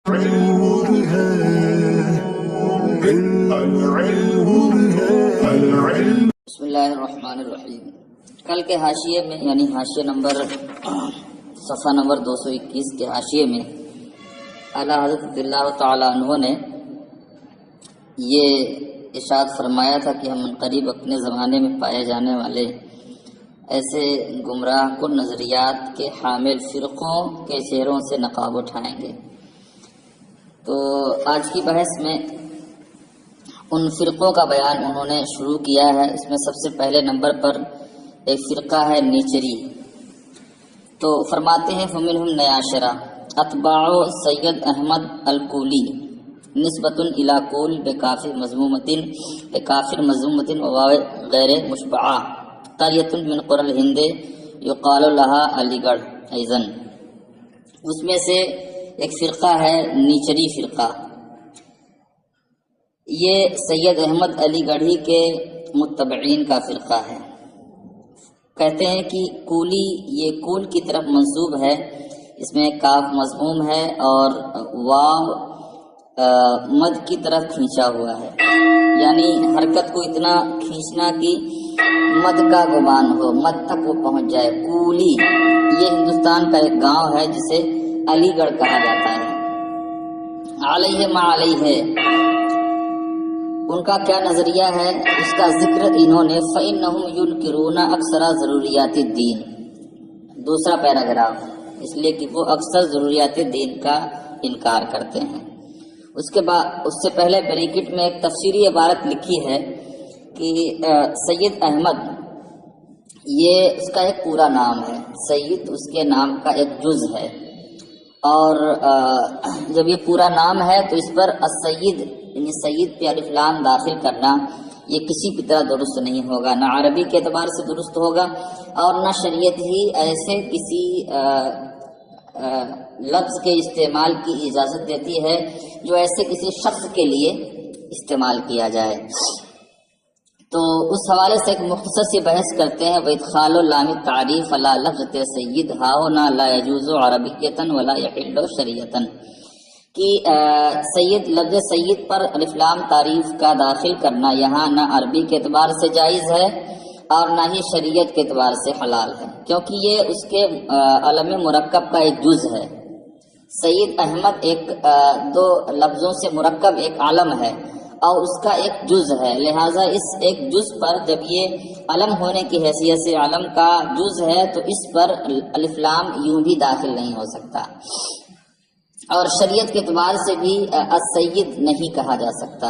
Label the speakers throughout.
Speaker 1: بسم اللہ الرحمن الرحیم۔ کل کے حاشیے میں یعنی حاشیے نمبر صفحہ نمبر 221 کے حاشیے میں اعلیٰ حضرت رضی اللہ تعالی عنہ نے یہ ارشاد فرمایا تھا کہ ہم عنقریب اپنے زمانے میں پائے جانے والے ایسے گمراہ کن نظریات کے حامل فرقوں کے چہروں سے نقاب اٹھائیں گے۔ تو آج کی بحث میں ان فرقوں کا بیان انہوں نے شروع کیا ہے۔ اس میں سب سے پہلے نمبر پر ایک فرقہ ہے نیچری۔ تو فرماتے ہیں فمنہم نیاشرہ اتباع سید احمد الکولی نسبۃ الی کول بکافر مضمومۃ وواو غیر مشبعہ قریۃ من قری الہند یقال لها علی گڑھ ایضا۔ اس میں سے ایک فرقہ ہے نیچری فرقہ۔ یہ سید احمد علی گڑھی کے متبعین کا فرقہ ہے۔ کہتے ہیں کہ کولی یہ کول کی طرف منسوب ہے، اس میں کاف مضموم ہے اور واو مد کی طرف کھینچا ہوا ہے، یعنی حرکت کو اتنا کھینچنا کہ مد کا گمان ہو، مد تک وہ پہنچ جائے۔ کولی یہ ہندوستان کا ایک گاؤں ہے جسے علی گڑھ کہا جاتا ہے۔ علیہ ما علیہ ان کا کیا نظریہ ہے، اس کا ذکر انہوں نے فَإِنَّهُمْ يُنْكِرُونَ أَكْثَرَ ضروریات الدین، دوسرا پیراگراف، اس لیے کہ وہ اکثر ضروریات دین کا انکار کرتے ہیں۔ اس کے بعد اس سے پہلے بریکٹ میں ایک تفسیری عبارت لکھی ہے کہ سید احمد یہ اس کا ایک پورا نام ہے، سید اس کے نام کا ایک جز ہے، اور جب یہ پورا نام ہے تو اس پر السید یعنی سید پہ الف لام داخل کرنا یہ کسی بھی طرح درست نہیں ہوگا، نہ عربی کے اعتبار سے درست ہوگا اور نہ شریعت ہی ایسے کسی لفظ کے استعمال کی اجازت دیتی ہے جو ایسے کسی شخص کے لیے استعمال کیا جائے۔ تو اس حوالے سے ایک مختصر سی بحث کرتے ہیں وَإِدْخَالُ لَامِ التَّعْرِيفِ عَلَى لَفْظِ سَيِّد هَاهُنَا لَا يَجُوزُ عَرَبِيَّةً وَلَا يَحِلُّ شَرْعِيَّةً، کہ سید لفظ سید پر الف لام تعریف کا داخل کرنا یہاں نہ عربی کے اعتبار سے جائز ہے اور نہ ہی شریعت کے اعتبار سے حلال ہے، کیونکہ یہ اس کے علم مرکب کا ایک جز ہے۔ سید احمد ایک دو لفظوں سے مرکب ایک علم ہے اور اس کا ایک جز ہے، لہٰذا اس ایک جز پر جب یہ علم ہونے کی حیثیت سے علم کا جز ہے تو اس پر الف لام یوں بھی داخل نہیں ہو سکتا، اور شریعت کے اعتبار سے بھی السید نہیں کہا جا سکتا،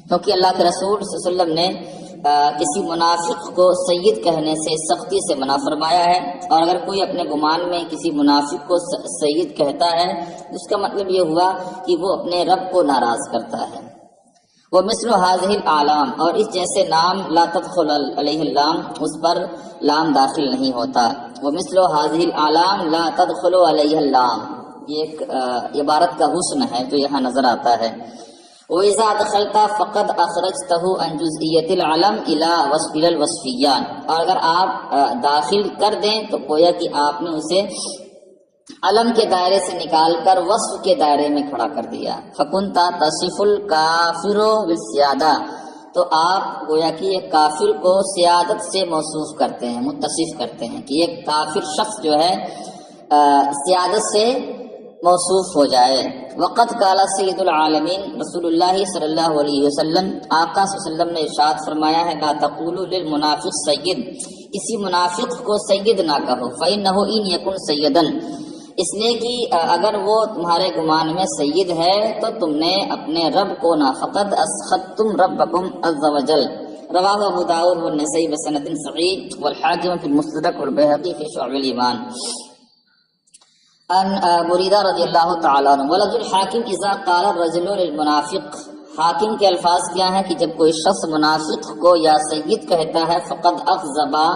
Speaker 1: کیونکہ اللہ کے رسول صلی اللہ علیہ وسلم نے کسی منافق کو سید کہنے سے سختی سے منع فرمایا ہے، اور اگر کوئی اپنے گمان میں کسی منافق کو سید کہتا ہے اس کا مطلب یہ ہوا کہ وہ اپنے رب کو ناراض کرتا ہے۔ وہ مثل هذه العلام، اور اس جیسے نام لا تدخل علیہ اللام، اس پر لام داخل نہیں ہوتا۔ وہ مثل هذه العلام لا تدخل علیہ اللام، یہ ایک عبارت کا حسن ہے جو یہاں نظر آتا ہے۔ وَإِذَا دَخَلْتَ فَقَدْ أَخْرَجْتَهُ عَنْ جُزْئِيَّةِ الْعَلَمْ إِلَى وَصْفِ الْوَصْفِيَّانِ، اور اگر آپ داخل کر دیں تو گویا کہ آپ نے اسے علم کے دائرے سے نکال کر وصف کے دائرے میں کھڑا کر دیا۔ فَكُنْتَ تَصِفُ الْكَافِرُ بِالسِّيَادَةِ، تو آپ گویا کہ ایک کافر کو سیادت سے موصوف کرتے ہیں، متصف کرتے ہیں کہ ایک کافر شخص جو ہے سیادت سے موصوف ہو جائے۔ وقت قال سید العالمین، رسول اللہ صلی اللہ علیہ وسلم آقا صلی اللہ علیہ وسلم نے ارشاد فرمایا ہے لا تقولوا للمنافق سید، کسی منافق کو سید نہ کہو، فإنه إن يكن سیدا، اس لیے کہ اگر وہ تمہارے گمان میں سید ہے تو تم نے اپنے رب کو نہ فقد اسخطتم ربکم عز وجل۔ رواہ ابو داؤد والنسائی بسند صحیح والحاکم فی المستدرک والبیہقی فی شعب الایمان۔ ان بریدہ رضی اللہ تعالیٰ عنہ ولد الحاکم اذا قال الرجل للمنافق، حاکم کے الفاظ کیا ہیں کہ جب کوئی شخص منافق کو یا سید کہتا ہے فقد اغضبا،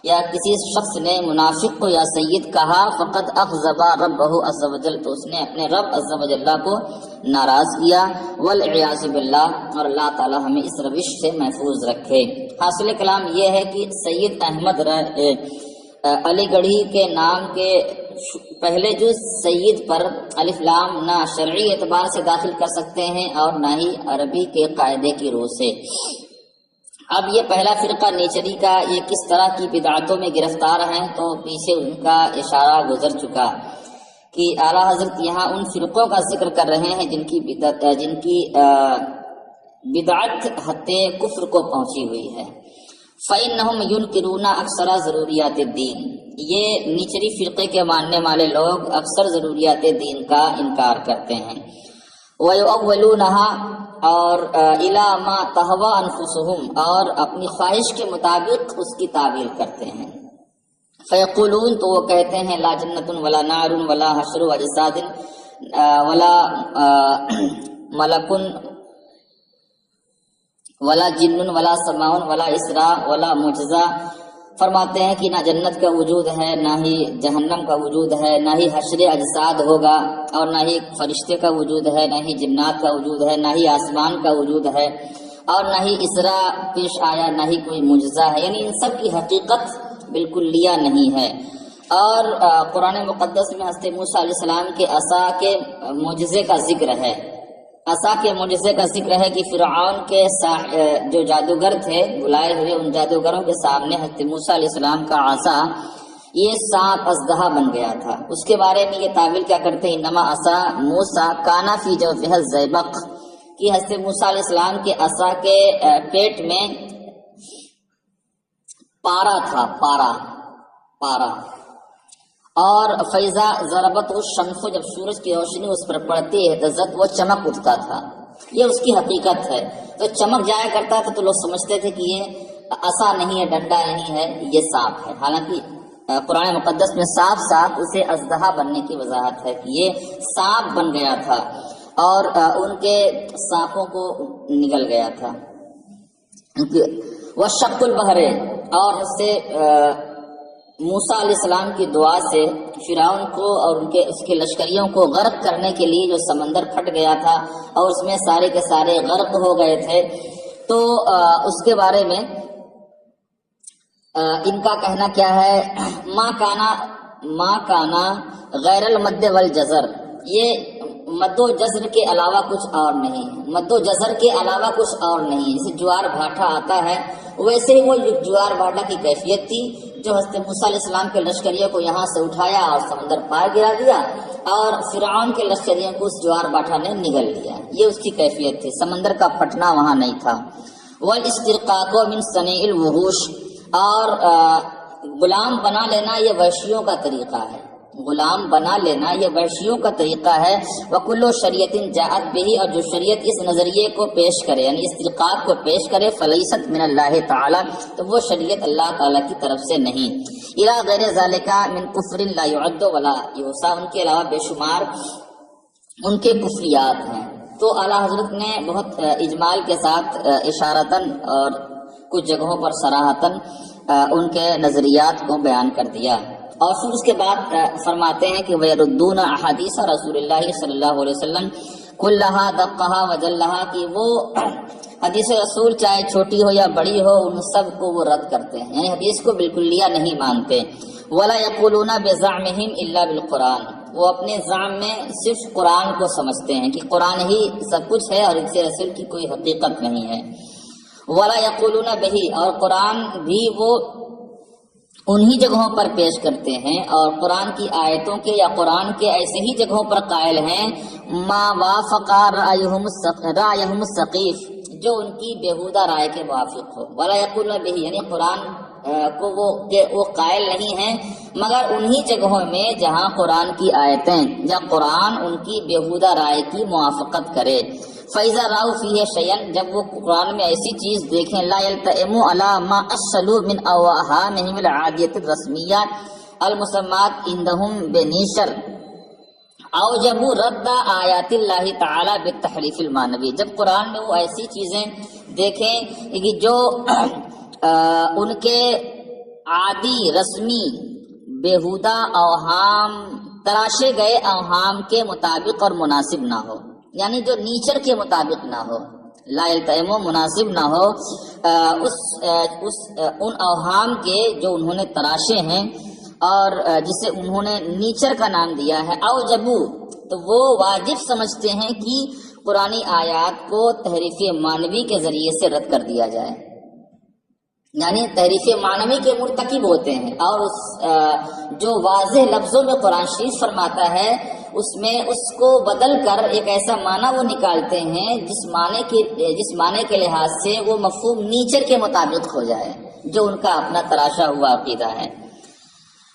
Speaker 1: یا کسی شخص نے منافق کو یا سید کہا فقد اغضبا ربہ عز وجل، تو اس نے اپنے رب عز وجل کو ناراض کیا۔ والعیاذ باللہ، اور اللہ تعالی ہمیں اس روش سے محفوظ رکھے۔ حاصل کلام یہ ہے کہ سید احمد علی گڑھی کے نام کے پہلے جو سید پر الف لام نہ شرعی اعتبار سے داخل کر سکتے ہیں اور نہ ہی عربی کے قاعدے کی روح سے۔ اب یہ پہلا فرقہ نیچری کا یہ کس طرح کی بدعتوں میں گرفتار ہیں، تو پیچھے ان کا اشارہ گزر چکا کہ اعلیٰ حضرت یہاں ان فرقوں کا ذکر کر رہے ہیں جن کی بدعت حد کفر کو پہنچی ہوئی ہے۔ فَإِنَّهُمْ يُنْكِرُونَ أَكْثَرَ ضروریات الدین، یہ نیچری فرقے کے ماننے والے لوگ اکثر ضروریات دین کا انکار کرتے ہیں۔ وَيُؤَوِّلُونَهَا، اور اِلَى مَا تَهْوَى أَنفُسُهُمْ، اور اپنی خواہش کے مطابق اس کی تعویل کرتے ہیں۔ فَيَقُولُونَ، تو وہ کہتے ہیں لا جنت ولا نار ولا حشر اجساد ولا ملک ولا جن ولا سماع ولا اسراء ولا معجزہ، فرماتے ہیں کہ نہ جنت کا وجود ہے، نہ ہی جہنم کا وجود ہے، نہ ہی حشر اجساد ہوگا، اور نہ ہی فرشتے کا وجود ہے، نہ ہی جنات کا وجود ہے، نہ ہی آسمان کا وجود ہے، اور نہ ہی اسراء پیش آیا، نہ ہی کوئی معجزہ ہے، یعنی ان سب کی حقیقت بالکل لیا نہیں ہے۔ اور قرآن مقدس میں حضرت موسیٰ علیہ السلام کے عصا کے معجزے کا ذکر ہے، عصا کے معجزے کا ذکر ہے کہ فرعون کے جو جادوگر تھے بلائے ہوئے، ان جادوگروں کے سامنے حضرت موسیٰ علیہ السلام کا عصا یہ سانپ اژدہا بن گیا تھا۔ اس کے بارے میں یہ تعویل کیا کرتے ہیں، انما عصا موسیٰ کانا فی جوفہ الزیبق، کہ حضرت موسیٰ علیہ السلام کے عصا کے پیٹ میں پارا تھا، پارا، اور فیضا ضربت الشمس، جب سورج کی روشنی اس پر پڑتی ہے اہتزت، وہ چمک اٹھتا تھا۔ یہ اس کی حقیقت ہے، تو چمک جایا کرتا تھا تو لوگ سمجھتے تھے کہ یہ عصا نہیں ہے، ڈنڈا نہیں ہے، یہ سانپ ہے، حالانکہ قرآن مقدس میں صاف صاف اسے اژدہا بننے کی وضاحت ہے کہ یہ سانپ بن گیا تھا اور ان کے سانپوں کو نگل گیا تھا۔ وہ شق البحر، اور اس سے موسیٰ علیہ السلام کی دعا سے فرعون کو اور اس کے لشکریوں کو غرق کرنے کے لیے جو سمندر پھٹ گیا تھا اور اس میں سارے کے سارے غرق ہو گئے تھے، تو اس کے بارے میں ان کا کہنا کیا ہے، ما کانا غیر المد والجزر، یہ مد و جزر کے علاوہ کچھ اور نہیں، مد و جزر کے علاوہ کچھ اور نہیں۔ جیسے جوار بھاٹا آتا ہے ویسے ہی وہ جوار بھاٹا کی کیفیت تھی جو حضرت موسیٰ علیہ السلام کے لشکریوں کو یہاں سے اٹھایا اور سمندر پار گرا دیا، اور فرعون کے لشکریوں کو اس جوار بھاٹا نے نگل لیا، یہ اس کی کیفیت تھی، سمندر کا پھٹنا وہاں نہیں تھا۔ والاسترقاق من صنیع الوحوش، اور غلام بنا لینا یہ وحشیوں کا طریقہ ہے، غلام بنا لینا یہ وحشیوں کا طریقہ ہے۔ وَكُلُّ شَرِيَةٍ جَاءَتْ بِهِ، اور جو شریعت اس نظریے کو پیش کرے یعنی استرقاق کو پیش کرے، فَلَيْسَتْ مِنَ اللَّهِ تَعَالَى، تو وہ شریعت اللہ تعالیٰ کی طرف سے نہیں۔ إِلَى غَيْرِ ذَلِكَ مِنْ كُفْرٍ لَا يُعَدُّ وَلَا يُحْصَىٰ، ان کے علاوہ بے شمار ان کے کفریات ہیں۔ تو اعلیٰ حضرت نے بہت اجمال کے ساتھ اشارتاً اور کچھ جگہوں پر صراحتاً ان کے نظریات کو بیان کر دیا، اور پھر اس کے بعد فرماتے ہیں کہ وَيَرُدُّونَ أَحَادِيثَ رسول اللہ صلی اللہ علیہ وسلم كُلَّهَا دَقَّهَا وَجَلَّهَا، کہ وہ حدیث رسول چاہے چھوٹی ہو یا بڑی ہو ان سب کو وہ رد کرتے ہیں، یعنی حدیث کو بالکلیہ نہیں مانتے۔ وَلَا يَقُولُونَ بِزَعْمِهِمْ إِلَّا بِالْقُرْآنِ، وہ اپنے زعم میں صرف قرآن کو سمجھتے ہیں کہ قرآن ہی سب کچھ ہے اور اس سے رسول کی کوئی حقیقت نہیں ہے۔ وَلَا يَقُولُونَ بِهِ، اور قرآن بھی وہ انہی جگہوں پر پیش کرتے ہیں اور قرآن کی آیتوں کے یا قرآن کے ایسے ہی جگہوں پر قائل ہیں ما وافق رأیہم السقیف، جو ان کی بیہودہ رائے کے موافق ہو۔ ولا یقولون بہ، یعنی قرآن کو وہ قائل نہیں ہیں مگر انہی جگہوں میں جہاں قرآن کی آیتیں یا قرآن ان کی بیہودہ رائے کی موافقت کرے۔ فَإِذَا رَأَوْا فِيهِ شَيْئًا، جب وہ قرآن میں ایسی چیز دیکھیں لا يَلْتَئِمُوا عَلَى مَا أَصَّلُوا مِنْ أَوْهَامِهِمِ الْعَادِيَةِ الرَّسْمِيَّةِ الْمُسَمَّاةِ عِنْدَهُمْ بِنِشْرٍ أَوْجَبُوا رَدَّ آیات اللہ تعالی بالتحریف المعنوی، جب قرآن میں وہ ایسی چیزیں دیکھیں کہ جو ان کے عادی رسمی بیہودہ اوہام، تراشے گئے اوہام کے مطابق اور مناسب نہ ہو، یعنی جو نیچر کے مطابق نہ ہو، لا التئمو مناسب نہ ہو ان اوہام کے جو انہوں نے تراشے ہیں، اور جسے انہوں نے نیچر کا نام دیا ہے، اوجبو، تو وہ واجب سمجھتے ہیں کہ قرآنی آیات کو تحریف معنوی کے ذریعے سے رد کر دیا جائے، یعنی تحریف معنوی کے مرتکب ہوتے ہیں، اور جو واضح لفظوں میں قرآن شریف فرماتا ہے اس کو بدل کر ایک ایسا معنی وہ نکالتے ہیں جس معنی کے لحاظ سے وہ مفہوم نیچر کے مطابق ہو جائے، جو ان کا اپنا تراشا ہوا عقیدہ ہے۔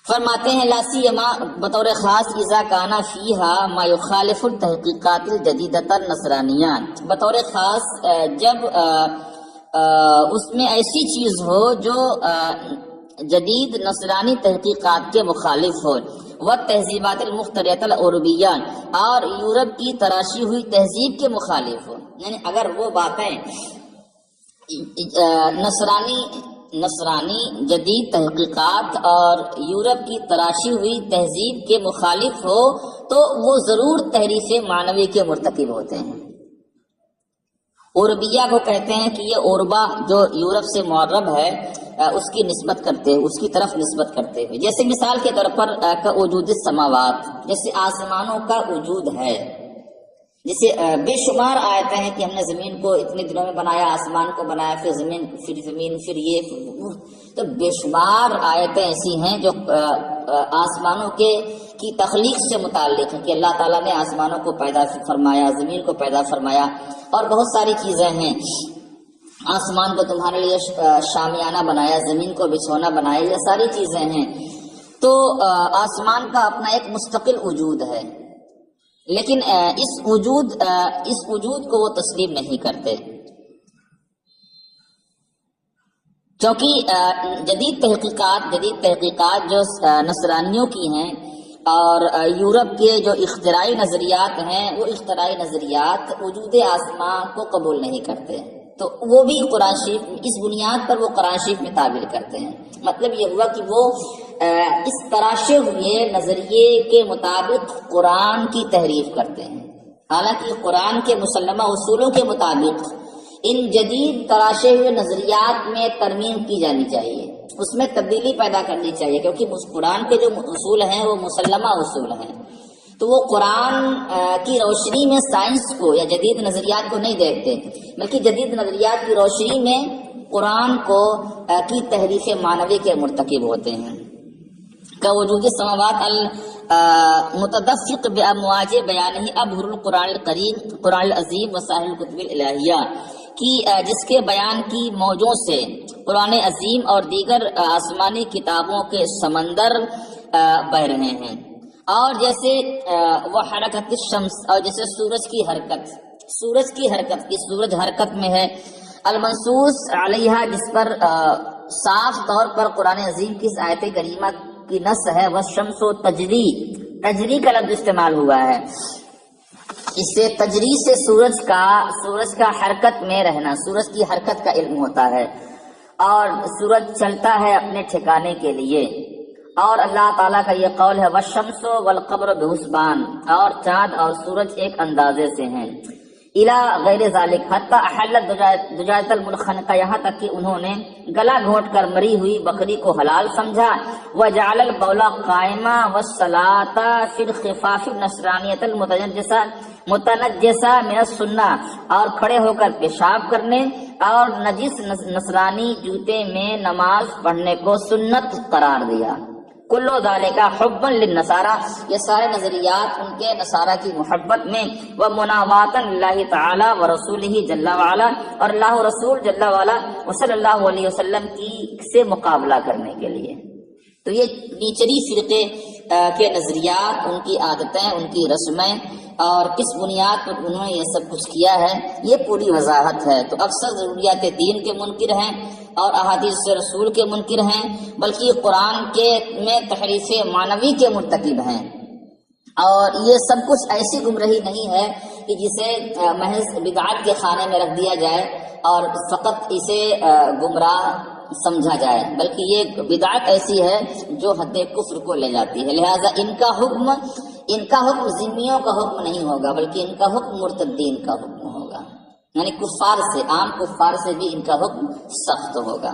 Speaker 1: فرماتے ہیں لا سیما بطور خاص اذا کانا فیہا ما یخالف التحقیقات الجدیدۃ النصرانیہ، بطور خاص جب اس میں ایسی چیز ہو جو جدید نصرانی تحقیقات کے مخالف ہو، وہ تہذیبات المخترعۃ العربیہ، اور یورپ کی تراشی ہوئی تہذیب کے مخالف ہو، یعنی اگر وہ باتیں نصرانی جدید تحقیقات اور یورپ کی تراشی ہوئی تہذیب کے مخالف ہو تو وہ ضرور تحریف معنوی کے مرتکب ہوتے ہیں۔ عربیہ کو کہتے ہیں کہ یہ عربا جو یورپ سے معرب ہے اس کی نسبت کرتے ہوئے، اس کی طرف نسبت کرتے ہوئے، جیسے مثال کے طور پر کا وجود السماوات، جیسے آسمانوں کا وجود ہے، جیسے بے شمار آیتیں ہیں کہ ہم نے زمین کو اتنے دنوں میں بنایا، آسمان کو بنایا، پھر زمین پھر یہ، تو بے شمار آیتیں ایسی ہیں جو آسمانوں کی تخلیق سے متعلق ہے کہ اللہ تعالیٰ نے آسمانوں کو پیدا فرمایا، زمین کو پیدا فرمایا، اور بہت ساری چیزیں ہیں، آسمان کو تمہارے لیے شامیانہ بنایا، زمین کو بچھونا بنایا، یہ ساری چیزیں ہیں۔ تو آسمان کا اپنا ایک مستقل وجود ہے، لیکن اس وجود کو وہ تسلیم نہیں کرتے، کیونکہ جدید تحقیقات جو نصرانیوں کی ہیں اور یورپ کے جو اختراعی نظریات ہیں، وہ اختراعی نظریات وجود آسمان کو قبول نہیں کرتے، تو وہ بھی قرآن شریف اس بنیاد پر وہ قرآن شریف میں تعبیر کرتے ہیں۔ مطلب یہ ہوا کہ وہ اس تراشے ہوئے نظریے کے مطابق قرآن کی تحریف کرتے ہیں، حالانکہ قرآن کے مسلمہ اصولوں کے مطابق ان جدید تراشے ہوئے نظریات میں ترمیم کی جانی چاہیے، اس میں تبدیلی پیدا کرنی چاہیے، کیونکہ قرآن کے جو اصول ہیں وہ مسلمہ اصول ہیں، تو وہ قرآن کی روشنی میں سائنس کو یا جدید نظریات کو نہیں دیکھتے، بلکہ جدید نظریات کی روشنی میں قرآن کو کی تحریف معنوی کے مرتکب ہوتے ہیں۔ کا وجود السماوات المتدفق بامواج بیانہ ابہر القرآن الکریم قرآن العظیم وسائر الکتب الالہیہ، کی جس کے بیان کی موجوں سے قرآن عظیم اور دیگر آسمانی کتابوں کے سمندر بہ رہے ہیں، اور جیسے وہ حرکت الشمس، اور جیسے سورج کی حرکت کی سورج حرکت میں ہے، المنصوص علیہ، جس پر صاف طور پر قرآن عظیم کی اس آیت کریمہ کی نص ہے، والشمس تجری کا لفظ استعمال ہوا ہے، اس سے تجری سے سورج کا حرکت میں رہنا، سورج کی حرکت کا علم ہوتا ہے، اور سورج چلتا ہے اپنے ٹھکانے کے لیے، اور اللہ تعالیٰ کا یہ قول ہے والشمس والقمر بحسبان، اور چاند اور سورج ایک اندازے سے ہیں، الی غیر ذالک حتی احلت دجاجۃ المنخنقہ، یہاں تک کہ انہوں نے گلا گھونٹ کر مری ہوئی بکری کو حلال سمجھا، وجعل البول قائما والصلاۃ فی الخفاف النصرانیۃ متنجسہ من السنہ، اور کھڑے ہو کر پیشاب کرنے اور نجس نصرانی جوتے میں نماز پڑھنے کو سنت قرار دیا۔ کلو ذالک حبا للنصارى، یہ سارے نظریات ان کے نصارہ کی محبت میں، ومناواتا للہ تعالی ورسولہ جل وعلا، اور اللہ رسول جل وعلا وصلی اللہ علیہ وسلم کی سے مقابلہ کرنے کے لیے۔ تو یہ نیچری فرقے کے نظریات، ان کی عادتیں، ان کی رسمیں، اور کس بنیاد پر انہوں نے یہ سب کچھ کیا ہے، یہ پوری وضاحت ہے۔ تو اکثر ضروریات دین کے منکر ہیں اور احادیث رسول کے منکر ہیں، بلکہ قرآن میں تحریف معنوی کے مرتکب ہیں، اور یہ سب کچھ ایسی گمراہی نہیں ہے کہ جسے محض بدعات کے خانے میں رکھ دیا جائے اور فقط اسے گمراہ سمجھا جائے، بلکہ یہ بدعت ایسی ہے جو حد کفر کو لے جاتی ہے، لہذا ان کا حکم ذمیوں کا حکم نہیں ہوگا، بلکہ ان کا حکم مرتدین کا حکم ہوگا، یعنی کفار سے، عام کفار سے بھی ان کا حکم سخت ہوگا۔